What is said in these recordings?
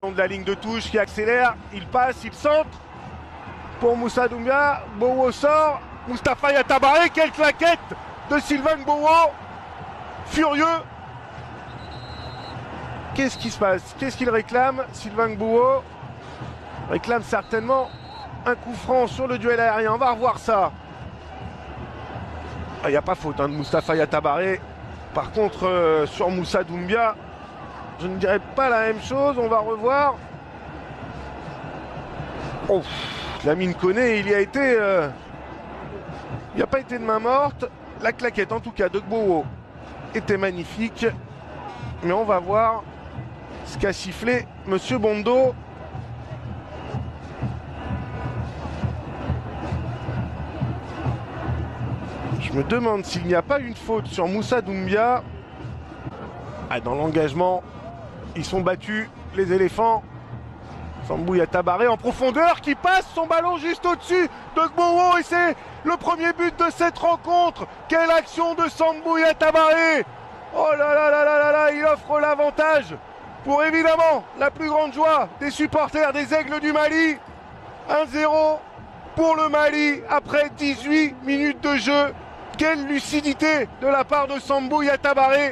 De la ligne de touche qui accélère, il passe, il centre pour Moussa Doumbia. Bowo sort, Mustapha Yatabare, quelle claquette de Sylvain Bowo, furieux. Qu'est-ce qui se passe? Qu'est-ce qu'il réclame? Sylvain Bowo réclame certainement un coup franc sur le duel aérien. On va revoir ça. Il n'y a pas faute de Mustapha Yatabare. Par contre, sur Moussa Doumbia, je ne dirais pas la même chose, on va revoir. Oh, Lamine Koné, il y a été... il n'y a pas été de main morte. La claquette, en tout cas, de Gbowo était magnifique. Mais on va voir ce qu'a sifflé Monsieur Bondo. Je me demande s'il n'y a pas une faute sur Moussa Doumbia. Ah, dans l'engagement, ils sont battus, les éléphants. Sambou Yatabare en profondeur qui passe son ballon juste au-dessus de Gbowo et c'est le premier but de cette rencontre. Quelle action de Sambou Yatabare! Oh là là là là là là, il offre l'avantage pour évidemment la plus grande joie des supporters des Aigles du Mali. 1-0 pour le Mali après 18 minutes de jeu. Quelle lucidité de la part de Sambou Yatabare!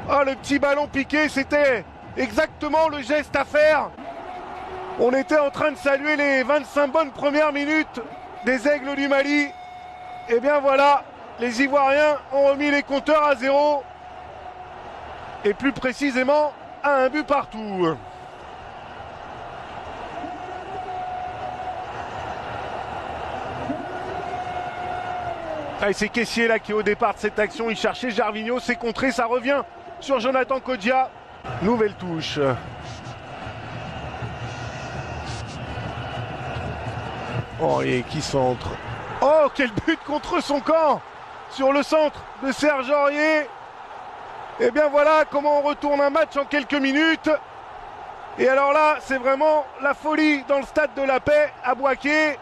Ah, le petit ballon piqué, c'était exactement le geste à faire. On était en train de saluer les 25 bonnes premières minutes des Aigles du Mali. Et bien voilà, les Ivoiriens ont remis les compteurs à 0. Et plus précisément, à un but partout. Ah, c'est Kessié là qui est au départ de cette action. Il cherchait Gervinho, c'est contré, ça revient sur Jonathan Kodjia. Nouvelle touche. Oh, et qui centre. Oh, quel but contre son camp sur le centre de Serge Aurier. Et bien voilà comment on retourne un match en quelques minutes. Et alors là, c'est vraiment la folie dans le stade de la Paix à Bouaké.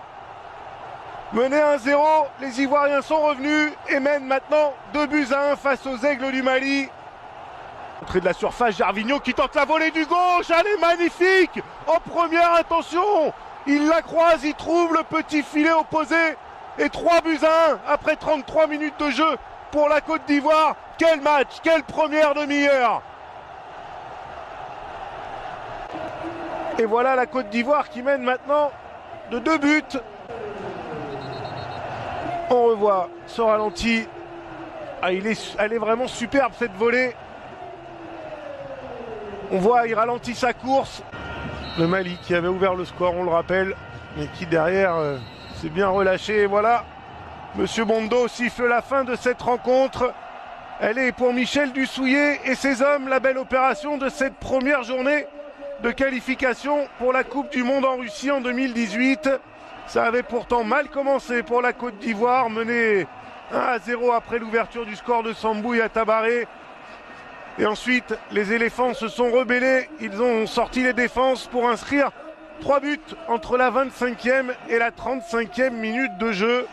Mené 1-0, les Ivoiriens sont revenus et mènent maintenant 2-1 face aux Aigles du Mali. Entrée de la surface, Gervinho qui tente la volée du gauche, elle est magnifique. En première intention, il la croise, il trouve le petit filet opposé. Et 3-1 après 33 minutes de jeu pour la Côte d'Ivoire. Quel match, quelle première demi-heure. Et voilà la Côte d'Ivoire qui mène maintenant de 2 buts. On revoit ce ralenti. Ah, elle est vraiment superbe cette volée. On voit, il ralentit sa course. Le Mali qui avait ouvert le score, on le rappelle, mais qui derrière s'est bien relâché. Et voilà, Monsieur Bondo siffle la fin de cette rencontre. Elle est pour Michel Dussouillet et ses hommes la belle opération de cette première journée de qualification pour la Coupe du Monde en Russie en 2018. Ça avait pourtant mal commencé pour la Côte d'Ivoire, menée 1-0 après l'ouverture du score de Sambou Yatabare. Et ensuite, les éléphants se sont rebellés. Ils ont sorti les défenses pour inscrire 3 buts entre la 25e et la 35e minute de jeu.